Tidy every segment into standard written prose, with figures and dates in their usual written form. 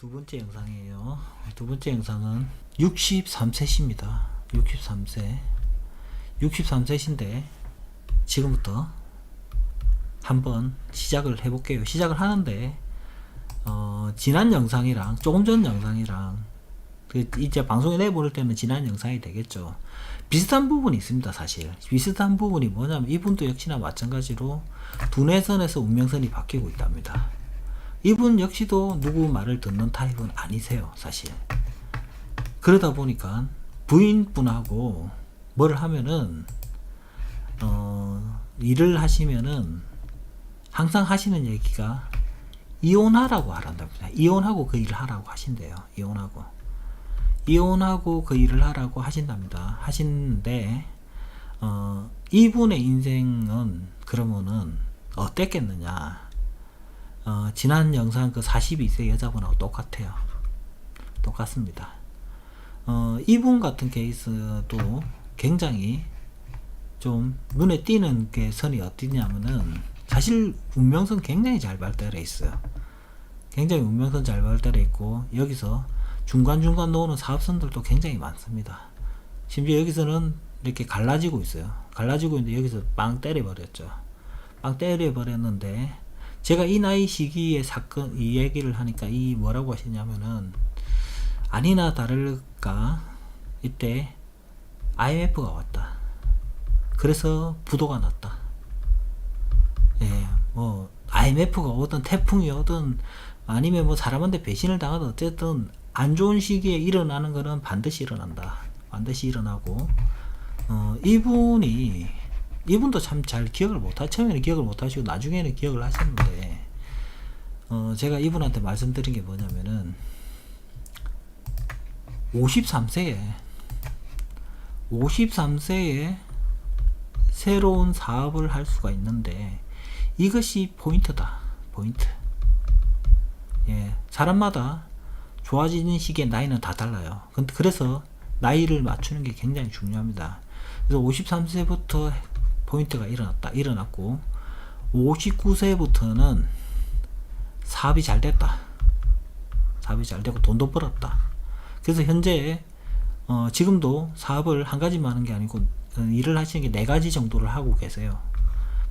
두 번째 영상이에요. 두 번째 영상은 63세입니다. 63세. 63세신데 지금부터 한번 시작을 해볼게요. 시작을 하는데 지난 영상이랑 조금 전 영상이랑 이제 방송에 내보낼 때는 지난 영상이 되겠죠. 비슷한 부분이 있습니다. 사실 비슷한 부분이 뭐냐면 이분도 역시나 마찬가지로 두뇌선에서 운명선이 바뀌고 있답니다. 이분 역시도 누구 말을 듣는 타입은 아니세요. 사실 그러다 보니까 부인분하고 뭘 하면은 일을 하시면은 항상 하시는 얘기가 이혼하라고 하란답니다. 이혼하고 그 일을 하라고 하신대요. 이혼하고 그 일을 하라고 하신답니다. 하시는데 이분의 인생은 그러면은 어땠겠느냐. 지난 영상 그 42세 여자분하고 똑같아요. 똑같습니다. 이분 같은 케이스도 굉장히 좀 눈에 띄는 게 선이 어디냐면은 사실 운명선 굉장히 잘 발달해 있어요. 굉장히 운명선 잘 발달해 있고 여기서 중간중간 놓는 사업선들도 굉장히 많습니다. 심지어 여기서는 이렇게 갈라지고 있어요. 갈라지고 있는데 여기서 빵 때려버렸죠. 빵 때려버렸는데 제가 이 나이 시기에 사건 이 얘기를 하니까 이 뭐라고 하시냐면은 아니나 다를까 이때 IMF가 왔다. 그래서 부도가 났다. 예, 뭐 IMF가 오든 태풍이 오든 아니면 뭐 사람한테 배신을 당하든 어쨌든 안 좋은 시기에 일어나는 거는 반드시 일어난다. 반드시 일어나고 이분도 참 잘 기억을 못하 처음에는 기억을 못하시고 나중에는 기억을 하셨는데 제가 이분한테 말씀드린 게 뭐냐면은 53세에 새로운 사업을 할 수가 있는데 이것이 포인트다. 포인트. 예, 사람마다 좋아지는 시기에 나이는 다 달라요. 그래서 나이를 맞추는 게 굉장히 중요합니다. 그래서 53세부터 포인트가 일어났고 59세부터는 사업이 잘 됐다. 사업이 잘 되고 돈도 벌었다. 그래서 현재 지금도 사업을 한 가지만 하는 게 아니고 일을 하시는 게 4가지 정도를 하고 계세요.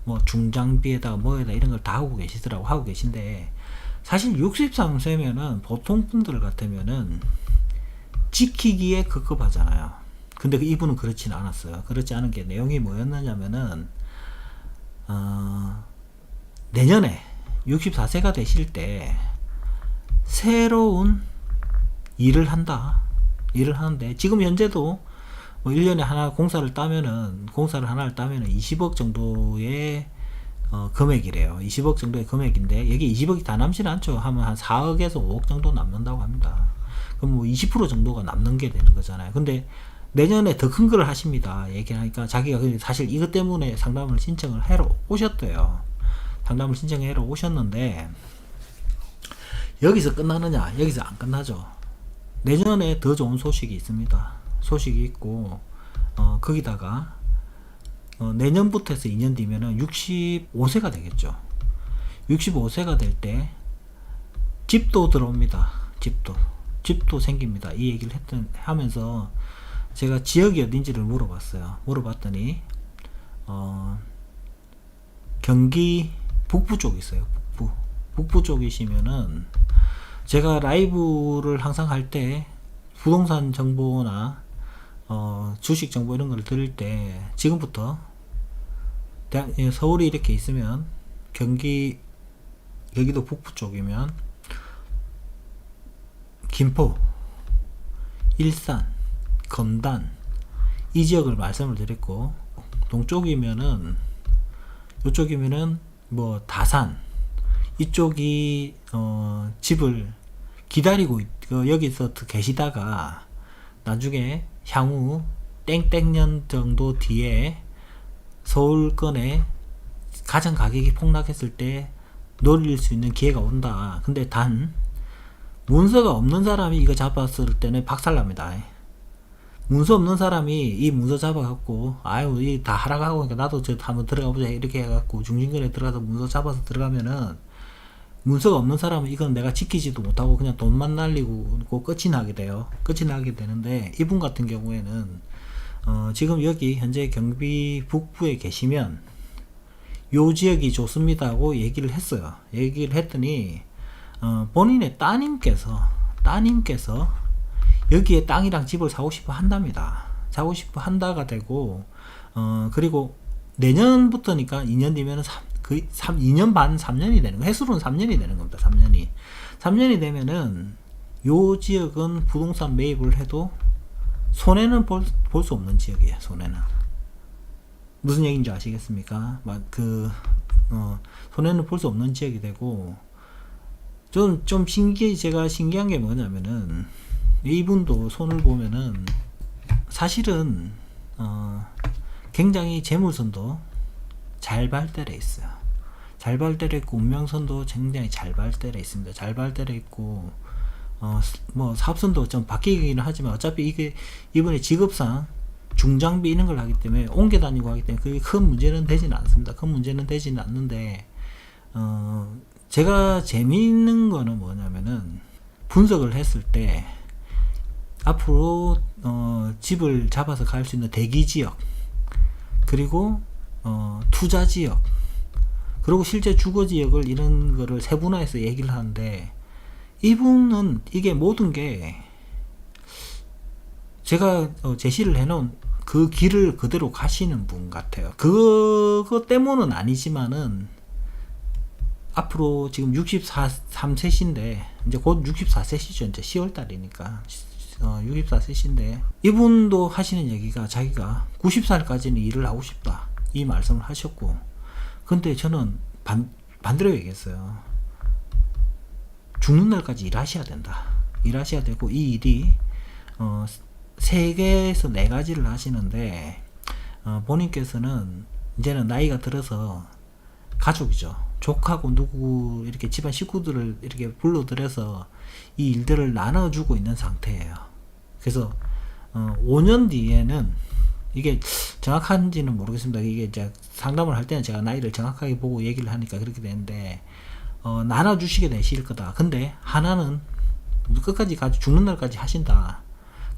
뭐 중장비에다 뭐에다 이런 걸 다 하고 계신데 사실 63세면은 보통 분들 같으면은 지키기에 급급하잖아요. 근데 이분은 그렇지는 않았어요. 그렇지 않은 게 내용이 뭐였느냐면은 내년에 64세가 되실 때 새로운 일을 하는데 지금 현재도 뭐 1년에 하나를 따면은 20억 정도의 금액이래요. 20억 정도의 금액인데 여기 20억이 다 남지는 않죠. 하면 한 4억에서 5억 정도 남는다고 합니다. 그럼 뭐 20% 정도가 남는 게 되는 거잖아요. 근데 내년에 더 큰 걸 하십니다. 얘기하니까 자기가 사실 이것 때문에 상담을 신청을 해러 오셨대요. 상담을 신청해러 오셨는데 여기서 끝나느냐? 여기서 안 끝나죠. 내년에 더 좋은 소식이 있습니다. 소식이 있고 거기다가 내년부터 해서 2년 뒤면은 65세가 되겠죠. 65세가 될 때 집도 들어옵니다. 집도 생깁니다. 이 얘기를 하면서 제가 지역이 어딘지를 물어봤더니 경기 북부 쪽에 있어요. 북부 쪽이시면은 제가 라이브를 항상 할 때 부동산 정보나 주식 정보 이런 걸 들을 때 지금부터 서울이 이렇게 있으면 여기도 북부 쪽이면 김포, 일산, 검단 이 지역을 말씀을 드렸고 동쪽이면은 이쪽이면은 뭐 다산 이쪽이 집을 기다리고 여기서 계시다가 나중에 향후 땡땡년 정도 뒤에 서울권에 가장 가격이 폭락했을 때 노릴 수 있는 기회가 온다. 근데 단 문서가 없는 사람이 이거 잡았을 때는 박살납니다. 문서 없는 사람이 이 문서 잡아갖고 아유 이 다 하락하고 그러니까 나도 저 한번 들어가 보자 이렇게 해갖고 중진권에 들어가서 문서 잡아서 들어가면은 문서가 없는 사람은 이건 내가 지키지도 못하고 그냥 돈만 날리고 끝이 나게 돼요. 끝이 나게 되는데, 이분 같은 경우에는 지금 여기 현재 경비 북부에 계시면 요 지역이 좋습니다고 얘기를 했어요. 얘기를 했더니 본인의 따님께서 여기에 땅이랑 집을 사고 싶어 한답니다. 사고 싶어 한다가 되고, 그리고 내년부터니까 2년 뒤면은 2년 반, 3년이 되는 거, 해수로는 3년이 되는 겁니다. 3년이 되면은 요 지역은 부동산 매입을 해도 손해는 볼 수 없는 지역이에요. 손해는. 무슨 얘기인지 아시겠습니까? 손해는 볼 수 없는 지역이 되고, 좀 제가 신기한 게 뭐냐면은, 이분도 손을 보면은, 사실은, 굉장히 재물선도 잘 발달해 있어요. 잘 발달해 있고, 운명선도 굉장히 잘 발달해 있습니다. 잘 발달해 있고, 사업선도 좀 바뀌기는 하지만, 어차피 이분의 직업상, 중장비 이런 걸 하기 때문에 옮겨 다니고 하기 때문에 그게 큰 문제는 되지는 않습니다. 큰 문제는 되지는 않는데, 제가 재미있는 거는 뭐냐면은 분석을 했을 때 앞으로 집을 잡아서 갈 수 있는 대기 지역, 그리고 투자 지역, 그리고 실제 주거 지역을 이런 거를 세분화해서 얘기를 하는데, 이분은 이게 모든 게 제가 제시를 해놓은 그 길을 그대로 가시는 분 같아요. 그거 때문은 아니지만은 앞으로 지금 63세신데 이제 곧 64세시죠. 이제 10월달이니까 64세신데 이분도 하시는 얘기가 자기가 90살까지는 일을 하고 싶다 이 말씀을 하셨고, 근데 저는 반대로 얘기했어요. 죽는 날까지 일하셔야 된다. 일하셔야 되고, 이 일이 3개에서 4가지를 하시는데, 본인께서는 이제는 나이가 들어서 가족이죠. 족하고 누구 이렇게 집안 식구들을 이렇게 불러들여서 이 일들을 나눠주고 있는 상태예요. 그래서 5년 뒤에는, 이게 정확한지는 모르겠습니다. 이게 이제 상담을 할 때는 제가 나이를 정확하게 보고 얘기를 하니까 그렇게 되는데, 나눠주시게 되실 거다. 근데 하나는 끝까지 죽는 날까지 하신다.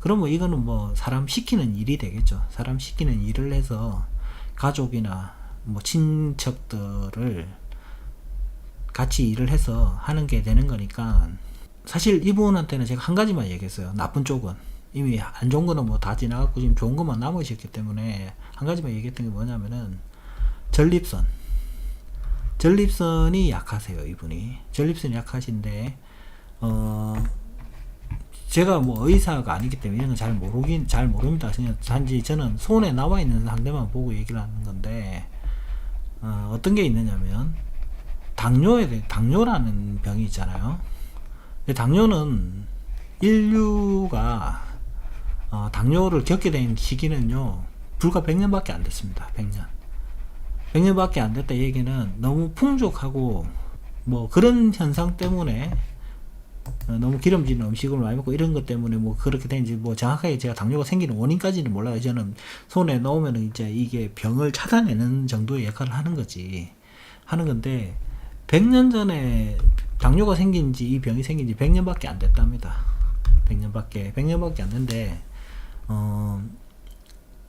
그러면 이거는 사람 시키는 일이 되겠죠. 사람 시키는 일을 해서 가족이나 친척들을 같이 일을 해서 하는 게 되는 거니까, 사실 이분한테는 제가 한 가지만 얘기했어요. 나쁜 쪽은 이미 안 좋은 거는 다 지나갔고 지금 좋은 것만 남으셨기 때문에 한 가지만 얘기했던 게 뭐냐면은 전립선이 약하세요. 이분이 전립선이 약하신데, 제가 의사가 아니기 때문에 이런 건 잘 모릅니다. 그냥 단지 저는 손에 나와 있는 상대만 보고 얘기를 하는 건데, 어떤 게 있느냐면 당뇨라는 병이 있잖아요. 근데 당뇨는 인류가 당뇨를 겪게 된 시기는요 불과 100년밖에 안 됐습니다. 100년밖에 안 됐다. 얘기는 너무 풍족하고 그런 현상 때문에, 너무 기름진 음식을 많이 먹고 이런 것 때문에 그렇게 된지 정확하게 제가 당뇨가 생기는 원인까지는 몰라요. 저는 손에 넣으면 이제 이게 병을 찾아내는 정도의 역할을 하는 건데, 100년 전에 당뇨가 생긴지 이 병이 생긴지 100년밖에 안 됐답니다. 100년밖에 안 됐는데,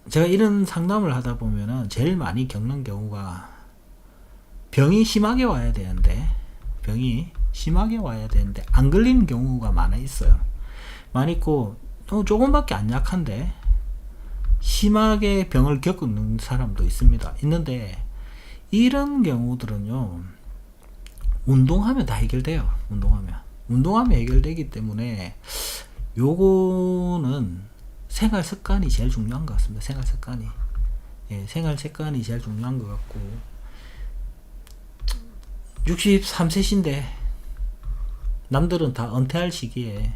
제가 이런 상담을 하다 보면은 제일 많이 겪는 경우가, 병이 심하게 와야 되는데 안 걸리는 경우가 많이 있어요. 많이 있고, 또 조금밖에 안 약한데 심하게 병을 겪는 사람도 있는데, 이런 경우들은요 운동하면 다 해결돼요. 운동하면 해결되기 때문에 요거는 생활 습관이 제일 중요한 것 같습니다. 생활 습관이 제일 중요한 것 같고, 63세신데 남들은 다 은퇴할 시기에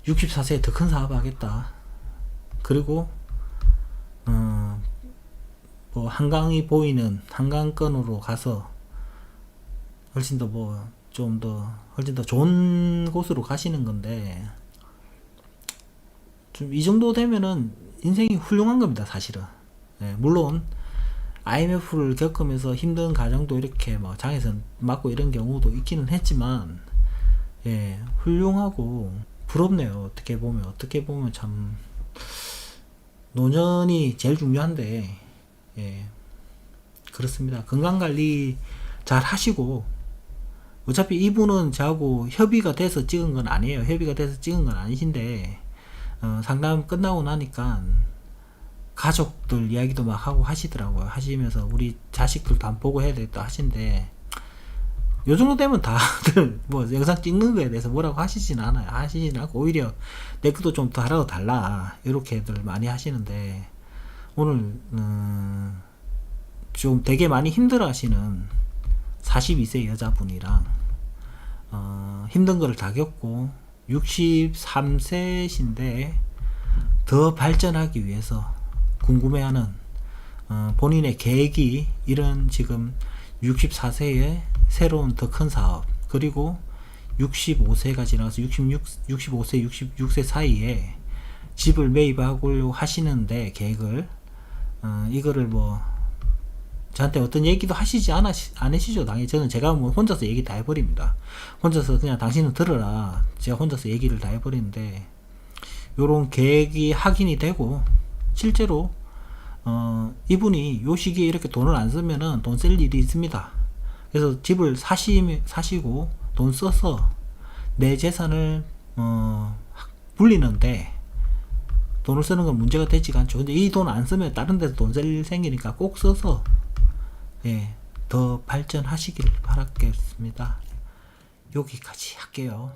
64세에 더 큰 사업 하겠다. 그리고 한강이 보이는 한강권으로 가서 훨씬 더 좋은 곳으로 가시는 건데, 좀 이 정도 되면은 인생이 훌륭한 겁니다. 사실은. 물론 IMF를 겪으면서 힘든 가정도 이렇게 뭐 장애선 맞고 이런 경우도 있기는 했지만, 예, 훌륭하고 부럽네요. 어떻게 보면 참 노년이 제일 중요한데, 예, 그렇습니다. 건강관리 잘 하시고, 어차피 이분은 저하고 협의가 돼서 찍은 건 아니에요. 협의가 돼서 찍은 건 아니신데, 상담 끝나고 나니까 가족들 이야기도 막 하고 하시더라고요. 하시면서 우리 자식들도 안 보고 해야 되겠다 하신데, 요 정도 되면 다들 뭐 영상 찍는 거에 대해서 뭐라고 하시진 않아요. 하시진 않고 오히려 내 것도 좀 다르고 달라 이렇게들 많이 하시는데, 오늘 좀 되게 많이 힘들어 하시는 42세 여자분이랑 힘든 거를 다 겪고 63세신데 더 발전하기 위해서 궁금해하는 본인의 계획이 이런 지금 64세에 새로운 더 큰 사업, 그리고 65세가 지나서 65세 66세 사이에 집을 매입하고 하시는데 계획을 이거를 뭐 저한테 어떤 얘기도 하시지 않으시죠. 당연히 저는 제가 뭐 혼자서 얘기 다 해버립니다. 혼자서 그냥 당신은 들어라, 제가 혼자서 얘기를 다 해버리는데, 요런 계획이 확인이 되고 실제로 이분이 요 시기에 이렇게 돈을 안 쓰면은 돈 쓸 일이 있습니다. 그래서 집을 사시고 돈 써서 내 재산을 불리는데 돈을 쓰는 건 문제가 되지가 않죠. 근데 이 돈 안 쓰면 다른 데서 돈 쓸 일 생기니까 꼭 써서, 예, 더 발전하시길 바라겠습니다. 여기까지 할게요.